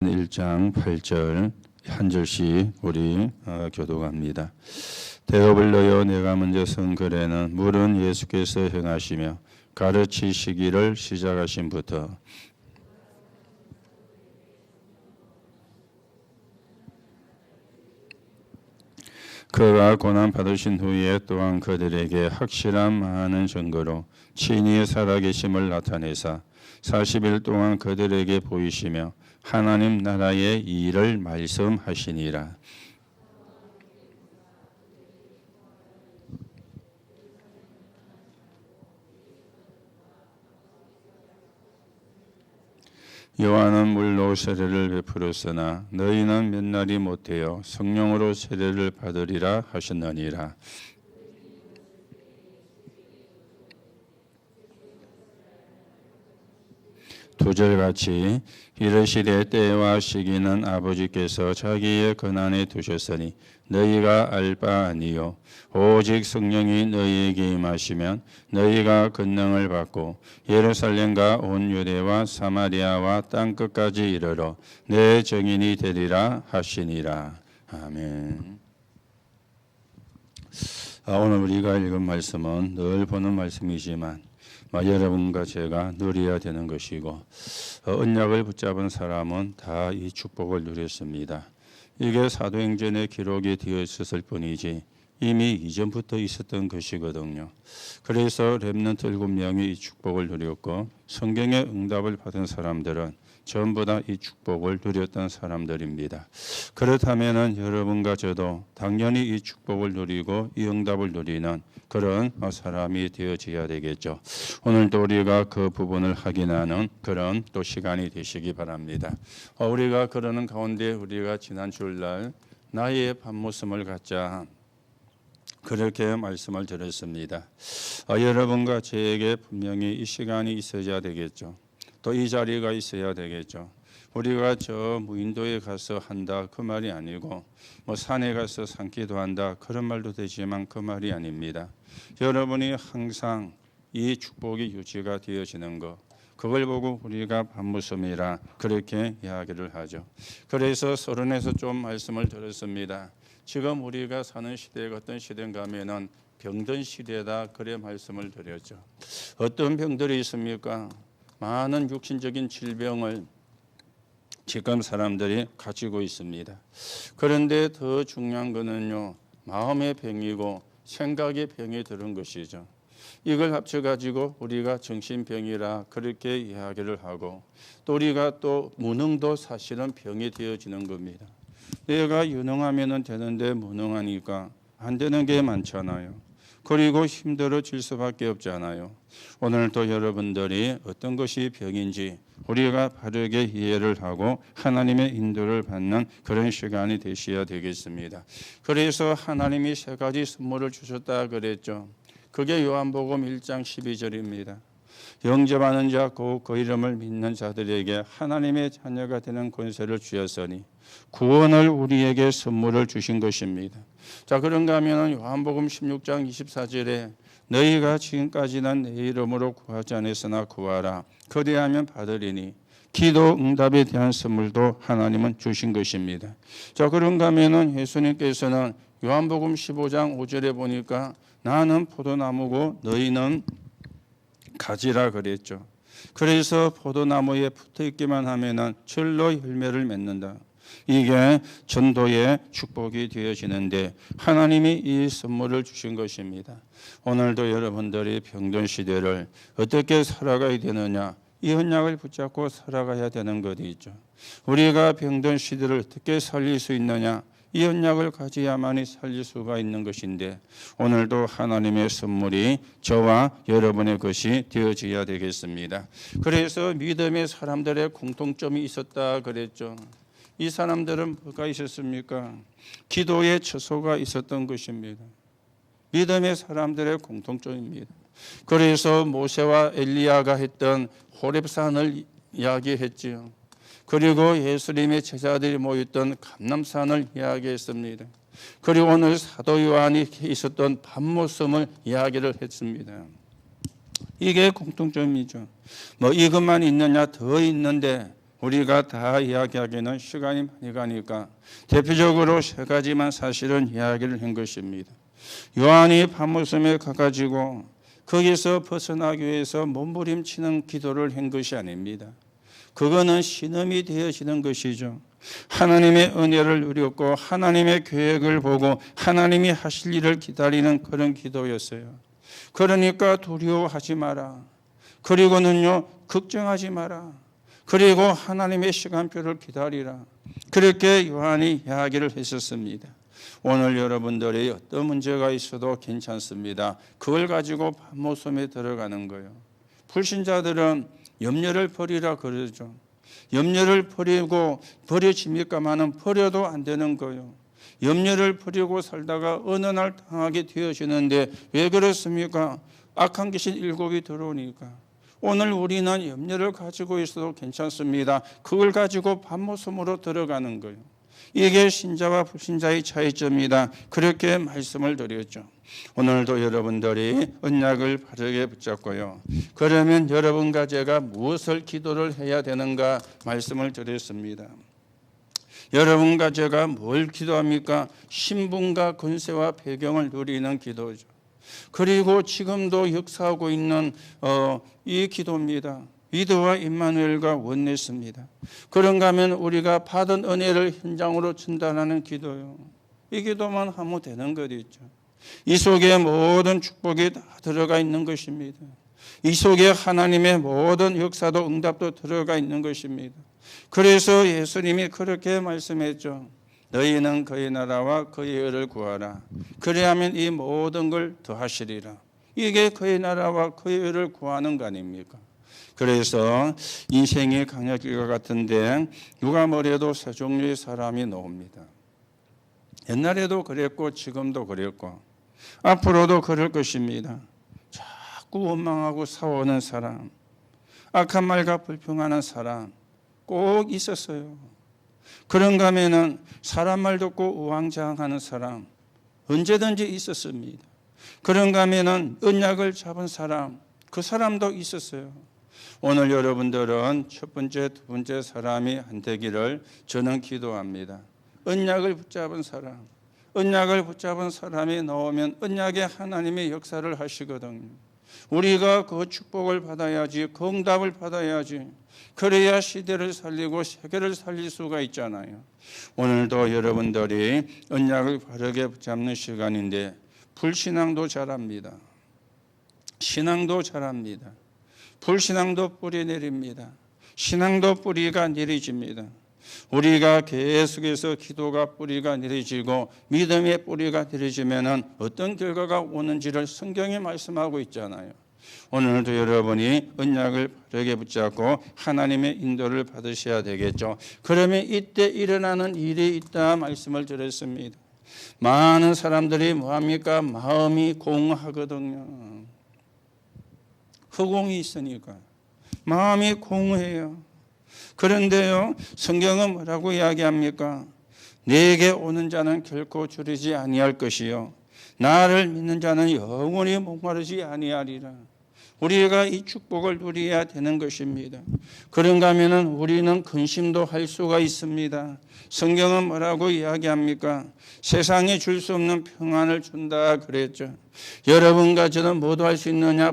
1장 8절 한 절씩 우리 교독합니다. 대업을 넣어 내가 먼저 쓴 글에는 물은 예수께서 행하시며 가르치시기를 시작하신부터 그가 고난 받으신 후에 또한 그들에게 확실한 많은 증거로 친히 살아계심을 나타내사 40일 동안 그들에게 보이시며 하나님 나라의 일을 말씀하시니라. 요한은 물로 세례를 베풀었으나 너희는 몇 날이 못되어 성령으로 세례를 받으리라 하셨느니라. 두절같이 이르시되 때와 시기는 아버지께서 자기의 권한에 두셨으니 너희가 알 바 아니요 오직 성령이 너희에게 임하시면 너희가 권능을 받고 예루살렘과 온 유대와 사마리아와 땅끝까지 이르러 내 증인이 되리라 하시니라. 아멘. 오늘 우리가 읽은 말씀은 늘 보는 말씀이지만 여러분과 제가 누려야 되는 것이고 언약을 붙잡은 사람은 다 이 축복을 누렸습니다. 이게 사도행전에 기록이 되어 있었을 뿐이지 이미 이전부터 있었던 것이거든요. 그래서 렘넌트 7명이 이 축복을 누렸고 성경의 응답을 받은 사람들은 전부 다 이 축복을 누렸던 사람들입니다. 그렇다면 여러분과 저도 당연히 이 축복을 누리고 이 응답을 누리는 그런 사람이 되어져야 되겠죠. 오늘도 우리가 그 부분을 확인하는 그런 또 시간이 되시기 바랍니다. 우리가 그러는 가운데 우리가 지난 주일날 나의 밤모습을 갖자 그렇게 말씀을 드렸습니다. 여러분과 저에게 분명히 이 시간이 있어야 되겠죠. 또 이 자리가 있어야 되겠죠. 우리가 저 무인도에 가서 한다 그 말이 아니고 산에 가서 산기도 한다 그런 말도 되지만 그 말이 아닙니다. 여러분이 항상 이 축복이 유지가 되어지는 것 그걸 보고 우리가 밤무섬이라 그렇게 이야기를 하죠. 그래서 서론에서 좀 말씀을 드렸습니다. 지금 우리가 사는 시대가 어떤 시대인가 하면은 병든 시대다 그래 말씀을 드렸죠. 어떤 병들이 있습니까? 많은 육신적인 질병을 지금 사람들이 가지고 있습니다. 그런데 더 중요한 것은요, 마음의 병이고 생각의 병이 들은 것이죠. 이걸 합쳐가지고 우리가 정신병이라 그렇게 이야기를 하고 또 우리가 또 무능도 사실은 병이 되어지는 겁니다. 내가 유능하면 되는데 무능하니까 안 되는 게 많잖아요. 그리고 힘들어질 수밖에 없잖아요. 오늘도 여러분들이 어떤 것이 병인지 우리가 바르게 이해를 하고 하나님의 인도를 받는 그런 시간이 되셔야 되겠습니다. 그래서 하나님이 3가지 선물을 주셨다 그랬죠. 그게 요한복음 1장 12절입니다. 영접하는 자 곧 그 이름을 믿는 자들에게 하나님의 자녀가 되는 권세를 주셨으니 구원을 우리에게 선물을 주신 것입니다. 자, 그런가 하면 요한복음 16장 24절에 너희가 지금까지는 내 이름으로 구하지 않았으나 구하라 그리하면 받으리니 기도 응답에 대한 선물도 하나님은 주신 것입니다. 자, 그런가 하면 예수님께서는 요한복음 15장 5절에 보니까 나는 포도나무고 너희는 가지라 그랬죠. 그래서 포도나무에 붙어 있기만 하면은 절로 열매를 맺는다. 이게 전도의 축복이 되어지는데 하나님이 이 선물을 주신 것입니다. 오늘도 여러분들이 병든 시대를 어떻게 살아가야 되느냐 이 언약을 붙잡고 살아가야 되는 것이 있죠. 우리가 병든 시대를 어떻게 살릴 수 있느냐 이 언약을 가져야만이 살릴 수가 있는 것인데 오늘도 하나님의 선물이 저와 여러분의 것이 되어져야 되겠습니다. 그래서 믿음의 사람들의 공통점이 있었다 그랬죠. 이 사람들은 뭐가 있었습니까? 기도의 처소가 있었던 것입니다. 믿음의 사람들의 공통점입니다. 그래서 모세와 엘리야가 했던 호렙산을 이야기했지요. 그리고 예수님의 제자들이 모였던 감람산을 이야기했습니다. 그리고 오늘 사도 요한이 있었던 밤모섬을 이야기를 했습니다. 이게 공통점이죠. 이것만 있느냐 더 있는데 우리가 다 이야기하기는 시간이 많이 가니까 대표적으로 세 가지만 사실은 이야기를 한 것입니다. 요한이 밤모섬에 가가지고 거기서 벗어나기 위해서 몸부림치는 기도를 한 것이 아닙니다. 그거는 신음이 되어지는 것이죠. 하나님의 은혜를 누렸고 하나님의 계획을 보고 하나님이 하실 일을 기다리는 그런 기도였어요. 그러니까 두려워하지 마라. 그리고는요, 걱정하지 마라. 그리고 하나님의 시간표를 기다리라. 그렇게 요한이 이야기를 했었습니다. 오늘 여러분들이 어떤 문제가 있어도 괜찮습니다. 그걸 가지고 밤모섬에 들어가는 거예요. 불신자들은 염려를 버리라 그러죠. 염려를 버리고 버려집니까마는 버려도 안 되는 거예요. 염려를 버리고 살다가 어느 날 당하게 되어지는데 왜 그렇습니까? 악한 귀신 7이 들어오니까. 오늘 우리는 염려를 가지고 있어도 괜찮습니다. 그걸 가지고 밤모섬으로 들어가는 거예요. 이게 신자와 불신자의 차이점이다. 그렇게 말씀을 드렸죠. 오늘도 여러분들이 언약을 바르게 붙잡고요. 그러면 여러분과 제가 무엇을 기도를 해야 되는가 말씀을 드렸습니다. 여러분과 제가 뭘 기도합니까? 신분과 권세와 배경을 누리는 기도죠. 그리고 지금도 역사하고 있는 이 기도입니다. 위드와 임마누엘과 원내스입니다. 그런가 하면 우리가 받은 은혜를 현장으로 전달하는 기도요. 이 기도만 하면 되는 것이죠. 이 속에 모든 축복이 다 들어가 있는 것입니다. 이 속에 하나님의 모든 역사도 응답도 들어가 있는 것입니다. 그래서 예수님이 그렇게 말씀했죠. 너희는 그의 나라와 그의 의를 구하라. 그래야면 이 모든 걸 더하시리라. 이게 그의 나라와 그의 의를 구하는 거 아닙니까? 그래서 인생의 강약길과 같은데 누가 뭐래도 세 종류의 사람이 나옵니다. 옛날에도 그랬고 지금도 그랬고 앞으로도 그럴 것입니다. 자꾸 원망하고 싸우는 사람, 악한 말과 불평하는 사람 꼭 있었어요. 그런가 하면은 사람 말 듣고 우왕좌왕하는 사람 언제든지 있었습니다. 그런가 하면은 언약을 잡은 사람, 그 사람도 있었어요. 오늘 여러분들은 첫 번째, 두 번째 사람이 안 되기를 저는 기도합니다. 언약을 붙잡은 사람, 언약을 붙잡은 사람이 나오면 언약의 하나님의 역사를 하시거든요. 우리가 그 축복을 받아야지, 그 응답을 받아야지. 그래야 시대를 살리고 세계를 살릴 수가 있잖아요. 오늘도 여러분들이 언약을 바르게 붙잡는 시간인데 불신앙도 잘합니다. 신앙도 잘합니다. 불신앙도 뿌리 내립니다. 신앙도 뿌리가 내리집니다. 우리가 계속해서 기도가 뿌리가 내리지고 믿음의 뿌리가 내리지면은 어떤 결과가 오는지를 성경이 말씀하고 있잖아요. 오늘도 여러분이 언약을 바르게 붙잡고 하나님의 인도를 받으셔야 되겠죠. 그러면 이때 일어나는 일이 있다 말씀을 드렸습니다. 많은 사람들이 뭐합니까? 마음이 공허하거든요. 허공이 있으니까 마음이 공허해요. 그런데요, 성경은 뭐라고 이야기합니까? 내게 오는 자는 결코 줄이지 아니할 것이요 나를 믿는 자는 영원히 목마르지 아니하리라. 우리가 이 축복을 누려야 되는 것입니다. 그런가 하면 우리는 근심도 할 수가 있습니다. 성경은 뭐라고 이야기합니까? 세상에 줄 수 없는 평안을 준다 그랬죠. 여러분과 저는 뭐도 할 수 있느냐?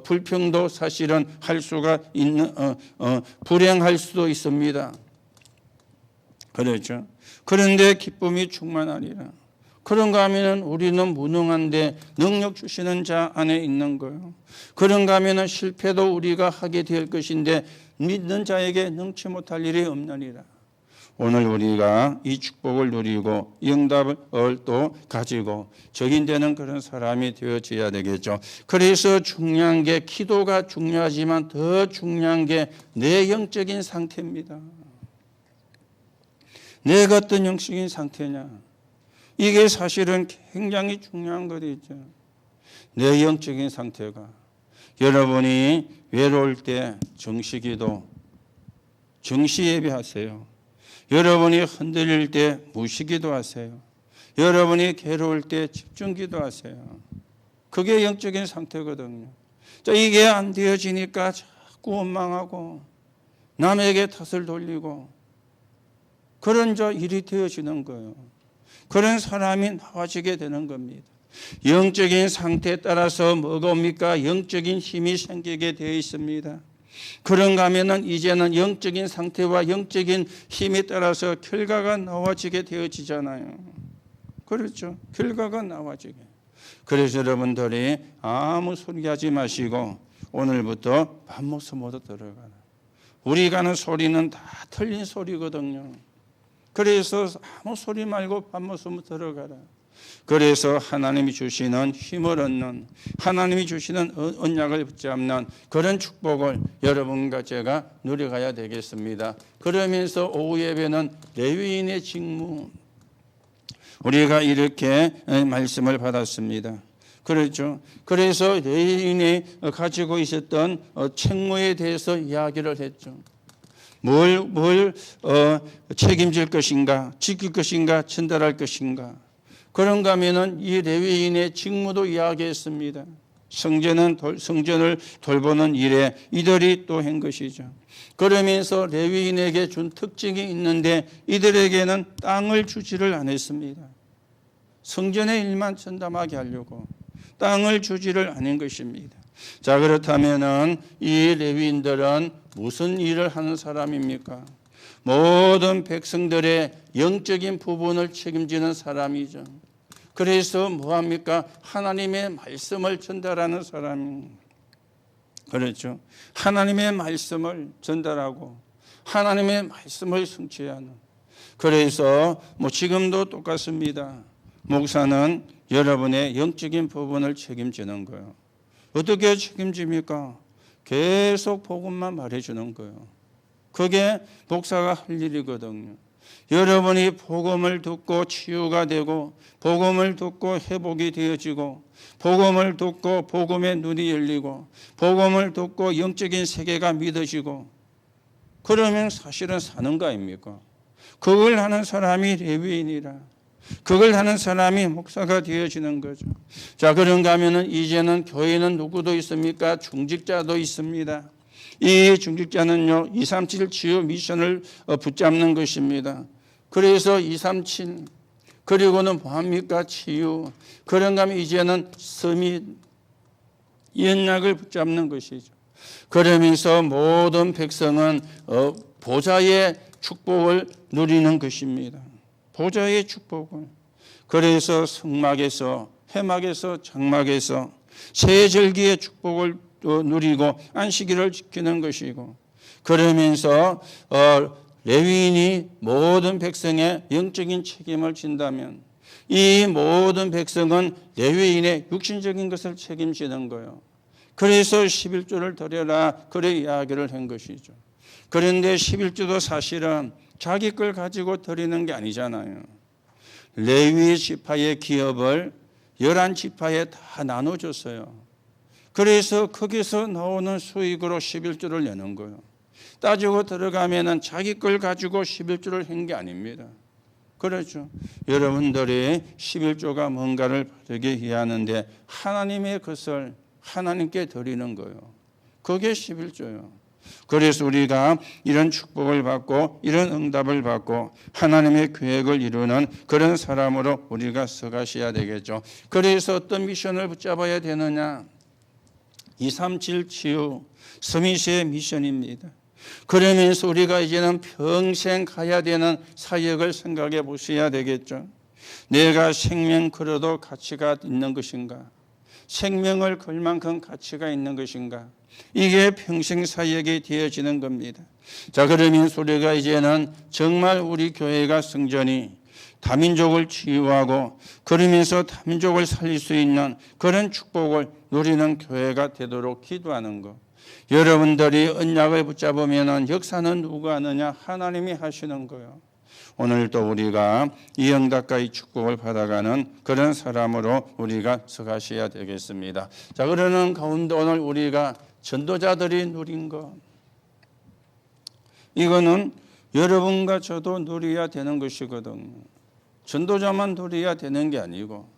불평도 사실은 할 수가 있는 불행할 수도 있습니다. 그렇죠. 그런데 기쁨이 충만하리라. 그런가 하면 우리는 무능한데 능력 주시는 자 안에 있는 거예요. 그런가 하면 실패도 우리가 하게 될 것인데 믿는 자에게 능치 못할 일이 없느니라. 오늘 우리가 이 축복을 누리고 이 응답을 또 가지고 적인되는 그런 사람이 되어져야 되겠죠. 그래서 중요한 게 기도가 중요하지만 더 중요한 게 내 영적인 상태입니다. 내가 어떤 영적인 상태냐. 이게 사실은 굉장히 중요한 것이죠. 내 영적인 상태가 여러분이 외로울 때 정시기도, 정시 예배하세요. 여러분이 흔들릴 때 무시기도 하세요. 여러분이 괴로울 때 집중기도 하세요. 그게 영적인 상태거든요. 자, 이게 안 되어지니까 자꾸 원망하고 남에게 탓을 돌리고 그런 일이 되어지는 거예요. 그런 사람이 나와지게 되는 겁니다. 영적인 상태에 따라서 뭐가 옵니까? 영적인 힘이 생기게 되어 있습니다. 그런가 하면은 이제는 영적인 상태와 영적인 힘에 따라서 결과가 나와지게 되어지잖아요. 그렇죠. 결과가 나와지게. 그래서 여러분들이 아무 소리 하지 마시고 오늘부터 밤모습 모두 들어가라. 우리가 하는 소리는 다 틀린 소리거든요. 그래서 아무 소리 말고 밤모습 들어가라. 그래서 하나님이 주시는 힘을 얻는, 하나님이 주시는 언약을 붙잡는 그런 축복을 여러분과 제가 누려가야 되겠습니다. 그러면서 오후 예배는 레위인의 직무, 우리가 이렇게 말씀을 받았습니다. 그렇죠. 그래서 레위인이 가지고 있었던 책무에 대해서 이야기를 했죠. 뭘 책임질 것인가, 지킬 것인가, 전달할 것인가. 그런가 하면은 이 레위인의 직무도 이야기했습니다. 성전을 돌보는 일에 이들이 또 한 것이죠. 그러면서 레위인에게 준 특징이 있는데 이들에게는 땅을 주지를 않았습니다. 성전의 일만 전담하게 하려고 땅을 주지를 않은 것입니다. 자, 그렇다면은 이 레위인들은 무슨 일을 하는 사람입니까? 모든 백성들의 영적인 부분을 책임지는 사람이죠. 그래서 뭐합니까? 하나님의 말씀을 전달하는 사람입니다. 그렇죠. 하나님의 말씀을 전달하고 하나님의 말씀을 성취하는. 그래서 지금도 똑같습니다. 목사는 여러분의 영적인 부분을 책임지는 거예요. 어떻게 책임집니까? 계속 복음만 말해주는 거예요. 그게 목사가 할 일이거든요. 여러분이 복음을 듣고 치유가 되고 복음을 듣고 회복이 되어지고 복음을 듣고 복음의 눈이 열리고 복음을 듣고 영적인 세계가 믿어지고 그러면 사실은 사는 거 아닙니까? 그걸 하는 사람이 레위인이라. 그걸 하는 사람이 목사가 되어지는 거죠. 자, 그런가 하면은 이제는 교회는 누구도 있습니까? 중직자도 있습니다. 이 중직자는요 237 치유 미션을 붙잡는 것입니다. 그래서 237 그리고는 뭐합니까? 치유. 그런가 하면 이제는 서밋 이 언약을 붙잡는 것이죠. 그러면서 모든 백성은 보좌의 축복을 누리는 것입니다. 보좌의 축복을. 그래서 성막에서 회막에서 장막에서 새 절기의 축복을 누리고 안식일을 지키는 것이고 그러면서 레위인이 모든 백성의 영적인 책임을 진다면 이 모든 백성은 레위인의 육신적인 것을 책임지는 거예요. 그래서 11조를 드려라 그래 이야기를 한 것이죠. 그런데 11조도 사실은 자기 걸 가지고 드리는 게 아니잖아요. 레위 지파의 기업을 11지파에 다 나눠줬어요. 그래서 거기서 나오는 수익으로 11조를 내는 거예요. 따지고 들어가면은 자기 걸 가지고 11조를 한 게 아닙니다. 그렇죠. 여러분들이 11조가 뭔가를 바르게 이해하는데 하나님의 것을 하나님께 드리는 거예요. 그게 11조예요. 그래서 우리가 이런 축복을 받고 이런 응답을 받고 하나님의 계획을 이루는 그런 사람으로 우리가 서가셔야 되겠죠. 그래서 어떤 미션을 붙잡아야 되느냐? 237 치유 서밋의 미션입니다. 그러면서 우리가 이제는 평생 가야 되는 사역을 생각해 보셔야 되겠죠. 내가 생명 걸어도 가치가 있는 것인가? 생명을 걸 만큼 가치가 있는 것인가? 이게 평생 사역이 되어지는 겁니다. 자, 그러면서 우리가 이제는 정말 우리 교회가 성전이 다민족을 치유하고 그러면서 다민족을 살릴 수 있는 그런 축복을 누리는 교회가 되도록 기도하는 것. 여러분들이 언약을 붙잡으면 역사는 누가 하느냐? 하나님이 하시는 거예요. 오늘도 우리가 이 응답과 이 축복을 받아가는 그런 사람으로 우리가 서가셔야 되겠습니다. 자, 그러는 가운데 오늘 우리가 전도자들이 누린 것, 이거는 여러분과 저도 누려야 되는 것이거든요. 전도자만 누려야 되는 게 아니고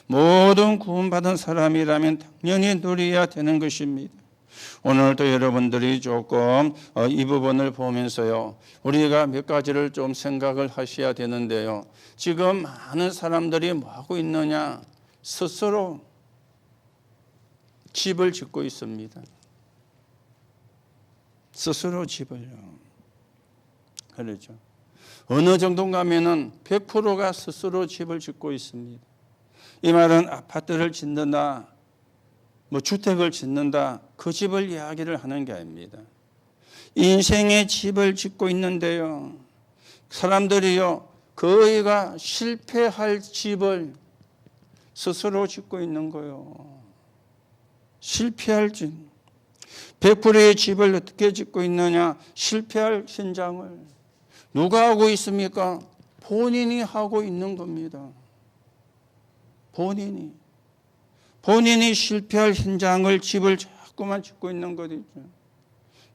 모든 구원받은 사람이라면 당연히 누려야 되는 것입니다. 오늘도 여러분들이 조금 이 부분을 보면서요, 우리가 몇 가지를 좀 생각을 하셔야 되는데요. 지금 많은 사람들이 뭐 하고 있느냐? 스스로 집을 짓고 있습니다. 스스로 집을요. 그렇죠. 어느 정도 가면은 100%가 스스로 집을 짓고 있습니다. 이 말은 아파트를 짓는다, 뭐 주택을 짓는다, 그 집을 이야기를 하는 게 아닙니다. 인생의 집을 짓고 있는데요, 사람들이요, 거의가 실패할 집을 스스로 짓고 있는 거예요. 실패할 집. 100%의 집을 어떻게 짓고 있느냐? 실패할 현장을 누가 하고 있습니까? 본인이 하고 있는 겁니다. 본인이 실패할 현장을, 집을 자꾸만 짓고 있는 거죠.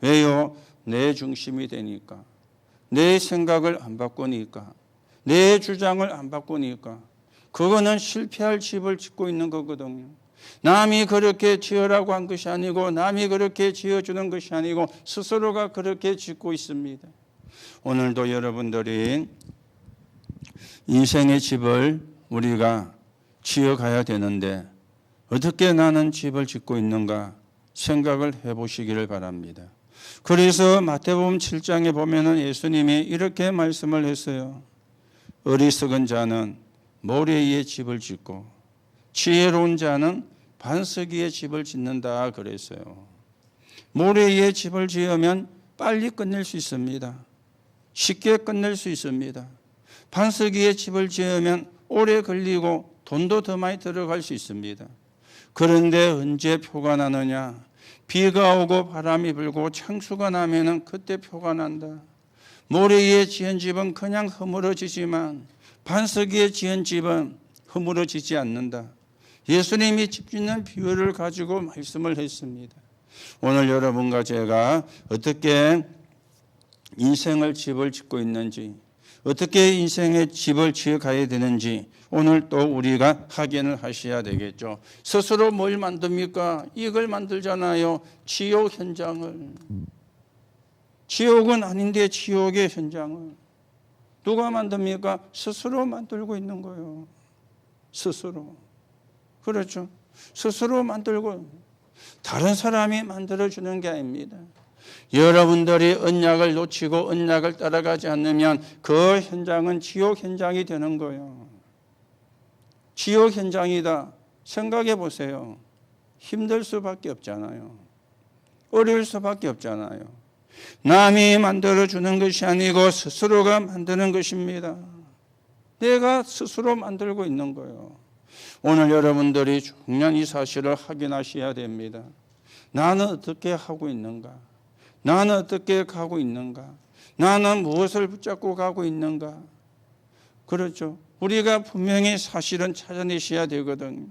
왜요? 내 중심이 되니까, 내 생각을 안 바꾸니까, 내 주장을 안 바꾸니까. 그거는 실패할 집을 짓고 있는 거거든요. 남이 그렇게 지으라고 한 것이 아니고, 남이 그렇게 지어주는 것이 아니고, 스스로가 그렇게 짓고 있습니다. 오늘도 여러분들이 인생의 집을 우리가 지어가야 되는데, 어떻게 나는 집을 짓고 있는가 생각을 해보시기를 바랍니다. 그래서 마태복음 7장에 보면은 예수님이 이렇게 말씀을 했어요. 어리석은 자는 모래 위에 집을 짓고 지혜로운 자는 반석 위에 집을 짓는다 그랬어요. 모래 위에 집을 지으면 빨리 끝낼 수 있습니다. 쉽게 끝낼 수 있습니다. 반석 위에 집을 지으면 오래 걸리고 돈도 더 많이 들어갈 수 있습니다. 그런데 언제 표가 나느냐? 비가 오고 바람이 불고 창수가 나면은 그때 표가 난다. 모래 위에 지은 집은 그냥 허물어지지만 반석 위에 지은 집은 허물어지지 않는다. 예수님이 집 짓는 비유를 가지고 말씀을 했습니다. 오늘 여러분과 제가 어떻게 인생을 집을 짓고 있는지, 어떻게 인생의 집을 지어가야 되는지 오늘 또 우리가 확인을 하셔야 되겠죠. 스스로 뭘 만듭니까? 이걸 만들잖아요. 지옥 현장을. 지옥은 아닌데 지옥의 현장을 누가 만듭니까? 스스로 만들고 있는 거예요. 스스로. 그렇죠. 스스로 만들고 다른 사람이 만들어주는 게 아닙니다. 여러분들이 언약을 놓치고 언약을 따라가지 않으면 그 현장은 지옥 현장이 되는 거예요. 지옥 현장이다. 생각해 보세요. 힘들 수밖에 없잖아요. 어려울 수밖에 없잖아요. 남이 만들어주는 것이 아니고 스스로가 만드는 것입니다. 내가 스스로 만들고 있는 거예요. 오늘 여러분들이 중요한 이 사실을 확인하셔야 됩니다. 나는 어떻게 하고 있는가? 나는 어떻게 가고 있는가? 나는 무엇을 붙잡고 가고 있는가? 그렇죠. 우리가 분명히 사실은 찾아내셔야 되거든요.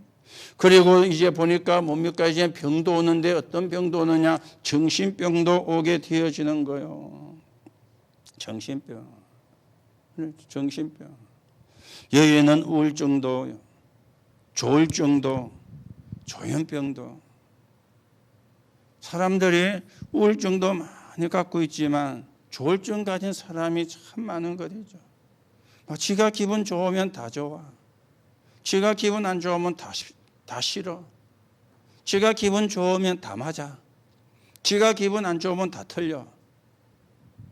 그리고 이제 보니까 뭡니까? 이제 병도 오는데 어떤 병도 오느냐? 정신병도 오게 되어지는 거예요. 정신병. 정신병. 여기에는 우울증도, 조울증도, 조현병도. 사람들이 우울증도 많이 갖고 있지만 조울증 가진 사람이 참 많은 거죠. 지가 기분 좋으면 다 좋아. 지가 기분 안 좋으면 다 싫어. 지가 기분 좋으면 다 맞아. 지가 기분 안 좋으면 다 틀려.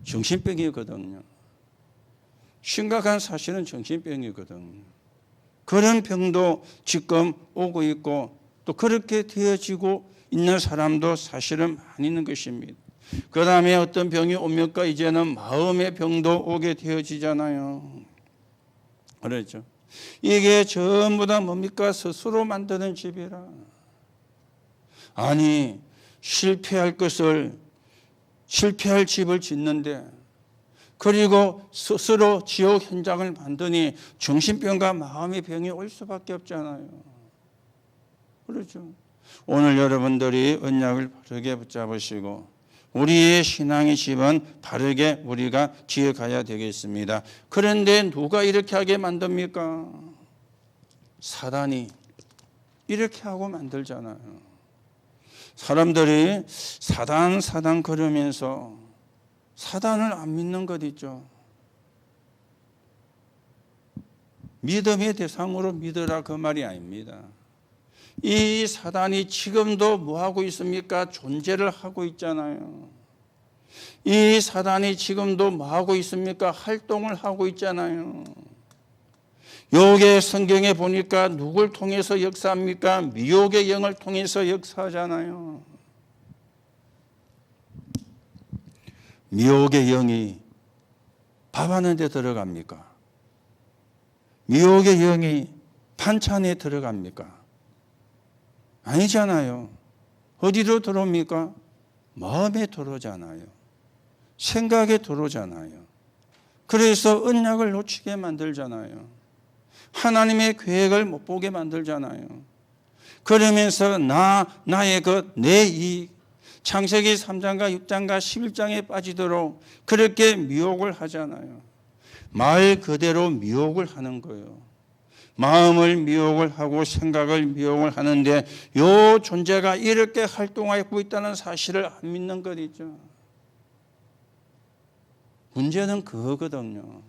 정신병이거든요. 심각한 사실은 정신병이거든요. 그런 병도 지금 오고 있고 또 그렇게 되어지고 있는 사람도 사실은 많이 있는 것입니다. 그 다음에 어떤 병이 옵니까? 이제는 마음의 병도 오게 되어지잖아요. 그렇죠. 이게 전부 다 뭡니까? 스스로 만드는 집이라. 아니, 실패할 집을 짓는데, 그리고 스스로 지옥 현장을 만드니 정신병과 마음의 병이 올 수밖에 없잖아요. 그렇죠. 오늘 여러분들이 언약을 바르게 붙잡으시고 우리의 신앙의 집은 바르게 우리가 지어가야 되겠습니다. 그런데 누가 이렇게 하게 만듭니까? 사단이 이렇게 하고 만들잖아요. 사람들이 사단 그러면서 사단을 안 믿는 것 있죠. 믿음의 대상으로 믿으라 그 말이 아닙니다. 이 사단이 지금도 뭐하고 있습니까? 존재를 하고 있잖아요. 이 사단이 지금도 뭐하고 있습니까? 활동을 하고 있잖아요. 요게 성경에 보니까 누굴 통해서 역사합니까? 미혹의 영을 통해서 역사하잖아요. 미혹의 영이 밥 하는 데 들어갑니까? 미혹의 영이 반찬에 들어갑니까? 아니잖아요. 어디로 들어옵니까? 마음에 들어오잖아요. 생각에 들어오잖아요. 그래서 언약을 놓치게 만들잖아요. 하나님의 계획을 못 보게 만들잖아요. 그러면서 나의 것, 내 이익, 창세기 3장과 6장과 11장에 빠지도록 그렇게 미혹을 하잖아요. 말 그대로 미혹을 하는 거예요. 마음을 미혹을 하고 생각을 미혹을 하는데 이 존재가 이렇게 활동하고 있다는 사실을 안 믿는 것이죠. 문제는 그거거든요.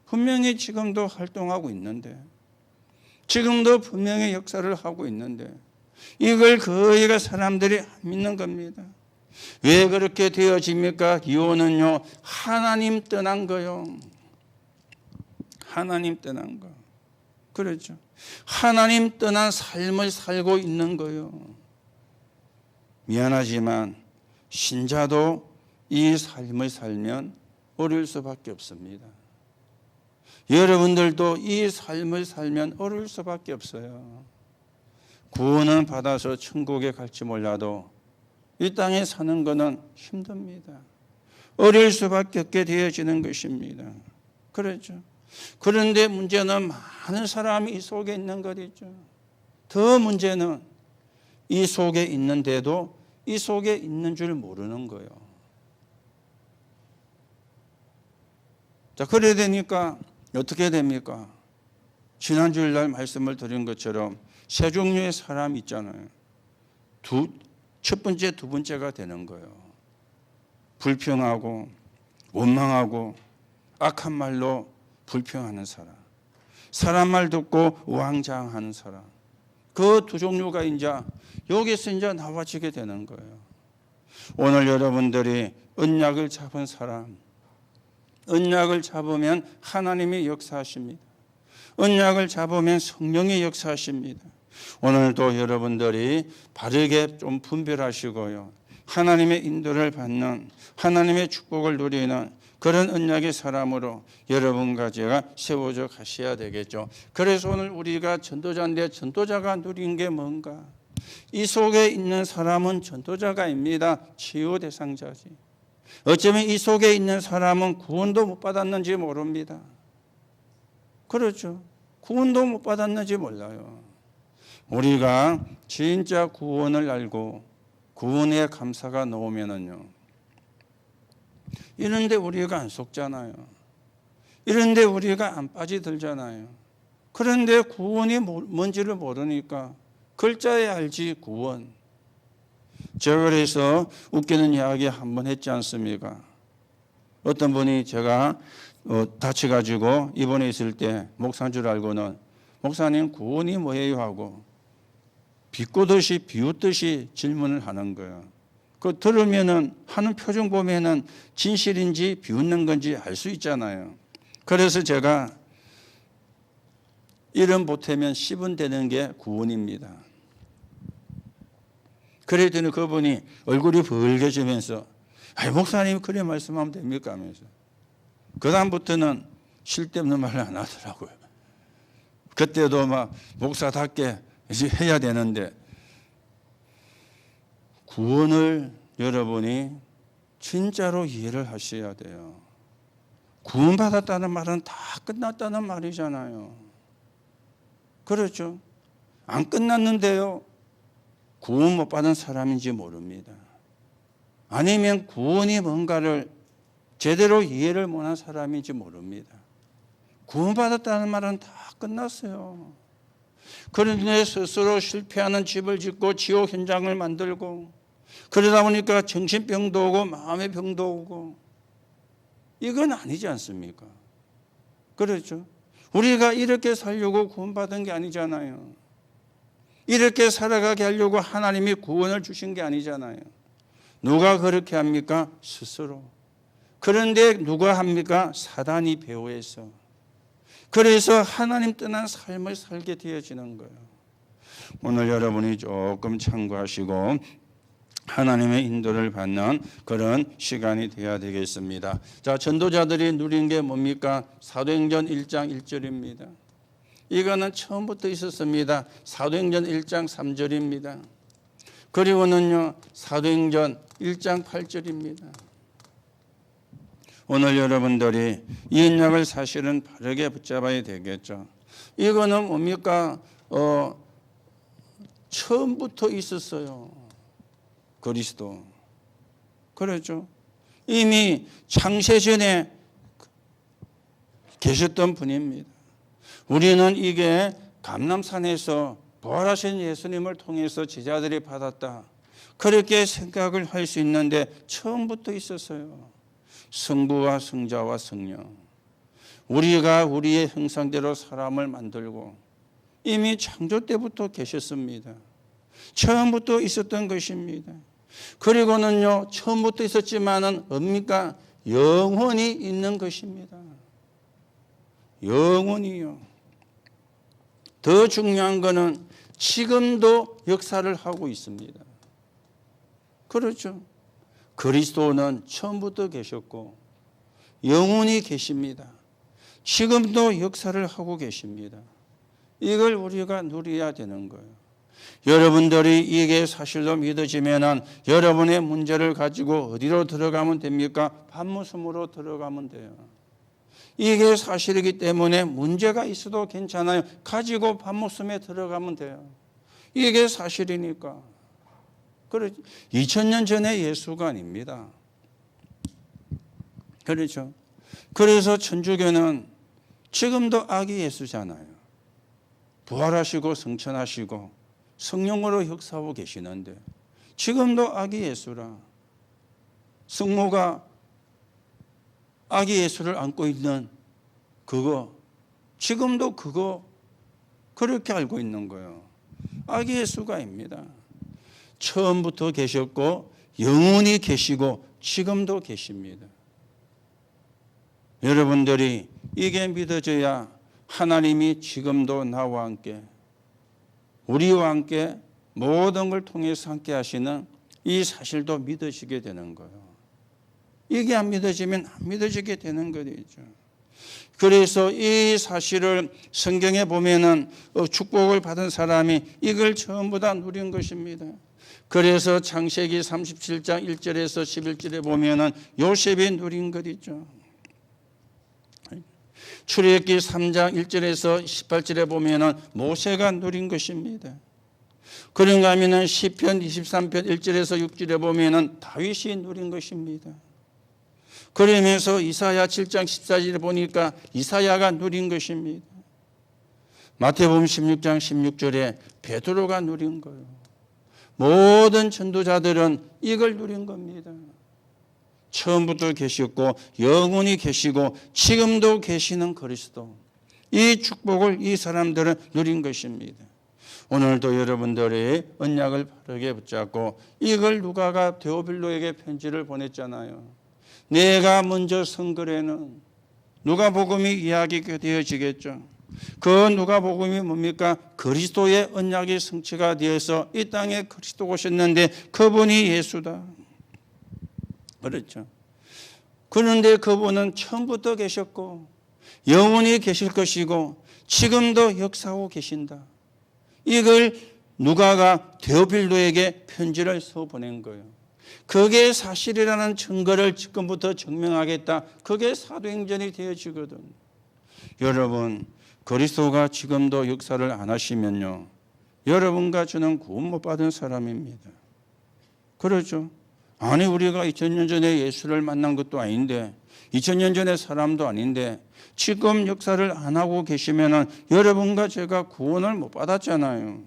분명히 지금도 활동하고 있는데, 지금도 분명히 역사를 하고 있는데 이걸 거의가 사람들이 안 믿는 겁니다. 왜 그렇게 되어집니까? 이유는요, 하나님 떠난 거요. 하나님 떠난 거. 그렇죠. 하나님 떠난 삶을 살고 있는 거요. 미안하지만 신자도 이 삶을 살면 어려울 수밖에 없습니다. 여러분들도 이 삶을 살면 어려울 수밖에 없어요. 구원은 받아서 천국에 갈지 몰라도 이 땅에 사는 것은 힘듭니다. 어려울 수밖에 없게 되어지는 것입니다. 그렇죠. 그런데 문제는 많은 사람이 이 속에 있는 것이죠. 더 문제는 이 속에 있는데도 이 속에 있는 줄 모르는 거예요. 자, 그래야 되니까 어떻게 됩니까? 지난주일 날 말씀을 드린 것처럼 세 종류의 사람이 있잖아요. 첫 번째, 두 번째가 되는 거예요. 불평하고 원망하고 악한 말로 불평하는 사람, 사람 말 듣고 우왕좌왕하는 사람, 그 두 종류가 이제 여기서 이제 나와지게 되는 거예요. 오늘 여러분들이 언약을 잡은 사람, 언약을 잡으면 하나님이 역사하십니다. 언약을 잡으면 성령이 역사하십니다. 오늘도 여러분들이 바르게 좀 분별하시고요, 하나님의 인도를 받는, 하나님의 축복을 누리는 그런 언약의 사람으로 여러분과 제가 세워져 가셔야 되겠죠. 그래서 오늘 우리가 전도자인데 전도자가 누린 게 뭔가? 이 속에 있는 사람은 전도자가입니다. 치유 대상자지. 어쩌면 이 속에 있는 사람은 구원도 못 받았는지 모릅니다. 그렇죠. 구원도 못 받았는지 몰라요. 우리가 진짜 구원을 알고 구원의 감사가 나오면은요, 이런데 우리가 안 속잖아요. 이런데 우리가 안 빠지들잖아요. 그런데 구원이 뭔지를 모르니까 글자에 알지 구원. 제가 그래서 웃기는 이야기 한번 했지 않습니까? 어떤 분이 제가 다쳐가지고 입원해 있을 때 목사인 줄 알고는 목사님 구원이 뭐예요? 하고 비꼬듯이 비웃듯이 질문을 하는 거예요. 그 들으면은 하는 표정 보면은 진실인지 비웃는 건지 알 수 있잖아요. 그래서 제가 이름 보태면 10은 되는 게 구원입니다. 그랬더니 그분이 얼굴이 벌개지면서 목사님 그래 말씀하면 됩니까? 하면서 그 다음부터는 쓸데없는 말을 안 하더라고요. 그때도 막 목사답게 이제 해야 되는데, 구원을 여러분이 진짜로 이해를 하셔야 돼요. 구원받았다는 말은 다 끝났다는 말이잖아요. 그렇죠? 안 끝났는데요, 구원 못 받은 사람인지 모릅니다. 아니면 구원이 뭔가를 제대로 이해를 못한 사람인지 모릅니다. 구원받았다는 말은 다 끝났어요. 그런데 스스로 실패하는 집을 짓고 지옥 현장을 만들고 그러다 보니까 정신병도 오고 마음의 병도 오고 이건 아니지 않습니까? 그렇죠? 우리가 이렇게 살려고 구원받은 게 아니잖아요. 이렇게 살아가게 하려고 하나님이 구원을 주신 게 아니잖아요. 누가 그렇게 합니까? 스스로. 그런데 누가 합니까? 사단이 배후에서. 그래서 하나님 떠난 삶을 살게 되어지는 거예요. 오늘 여러분이 조금 참고하시고 하나님의 인도를 받는 그런 시간이 되어야 되겠습니다. 자, 전도자들이 누린 게 뭡니까? 사도행전 1장 1절입니다. 이거는 처음부터 있었습니다. 사도행전 1장 3절입니다. 그리고는요, 사도행전 1장 8절입니다. 오늘 여러분들이 이 언약을 사실은 바르게 붙잡아야 되겠죠. 이거는 뭡니까? 처음부터 있었어요. 그리스도. 그렇죠. 이미 창세전에 계셨던 분입니다. 우리는 이게 감람산에서 부활하신 예수님을 통해서 제자들이 받았다. 그렇게 생각을 할 수 있는데 처음부터 있었어요. 성부와 성자와 성령. 우리가 우리의 형상대로 사람을 만들고 이미 창조 때부터 계셨습니다. 처음부터 있었던 것입니다. 그리고는요, 처음부터 있었지만은 뭡니까? 영원히 있는 것입니다. 영원히요. 더 중요한 것은 지금도 역사를 하고 있습니다. 그렇죠. 그리스도는 처음부터 계셨고 영원히 계십니다. 지금도 역사를 하고 계십니다. 이걸 우리가 누려야 되는 거예요. 여러분들이 이게 사실로 믿어지면은 여러분의 문제를 가지고 어디로 들어가면 됩니까? 밤무섬으로 들어가면 돼요. 이게 사실이기 때문에 문제가 있어도 괜찮아요. 가지고 밤무섬에 들어가면 돼요. 이게 사실이니까. 2000년 전에 예수가 아닙니다. 그렇죠. 그래서 천주교는 지금도 아기 예수잖아요. 부활하시고 성천하시고 성령으로 역사하고 계시는데 지금도 아기 예수라. 성모가 아기 예수를 안고 있는 그거, 지금도 그거 그렇게 알고 있는 거예요. 아기 예수가입니다. 처음부터 계셨고 영원히 계시고 지금도 계십니다. 여러분들이 이게 믿어져야 하나님이 지금도 나와 함께 우리와 함께 모든 걸 통해서 함께 하시는 이 사실도 믿으시게 되는 거예요. 이게 안 믿어지면 안 믿어지게 되는 거죠. 그래서 이 사실을 성경에 보면은 축복을 받은 사람이 이걸 전부 다 누린 것입니다. 그래서 창세기 37장 1절에서 11절에 보면은 요셉이 누린 것이죠. 출애굽기 3장 1절에서 18절에 보면은 모세가 누린 것입니다. 그런가 하면은 시편 23편 1절에서 6절에 보면은 다윗이 누린 것입니다. 그러면서 이사야 7장 14절에 보니까 이사야가 누린 것입니다. 마태복음 16장 16절에 베드로가 누린 거예요. 모든 전도자들은 이걸 누린 겁니다. 처음부터 계셨고 영원히 계시고 지금도 계시는 그리스도. 이 축복을 이 사람들은 누린 것입니다. 오늘도 여러분들이 언약을 바르게 붙잡고 이걸 누가가 데오빌로에게 편지를 보냈잖아요. 내가 먼저 선거에는 누가복음이 이야기가 되어지겠죠. 그 누가복음이 뭡니까? 그리스도의 언약이 성취가 되어서 이 땅에 그리스도 오셨는데 그분이 예수다. 그렇죠. 그런데 그분은 처음부터 계셨고 영원히 계실 것이고 지금도 역사하고 계신다. 이걸 누가가 데오빌로에게 편지를 써 보낸 거예요. 그게 사실이라는 증거를 지금부터 증명하겠다. 그게 사도행전이 되어지거든. 여러분, 그리스도가 지금도 역사를 안 하시면요, 여러분과 저는 구원 못 받은 사람입니다. 그렇죠? 아니, 우리가 2000년 전에 예수를 만난 것도 아닌데 2000년 전에 사람도 아닌데 지금 역사를 안 하고 계시면은 여러분과 제가 구원을 못 받았잖아요.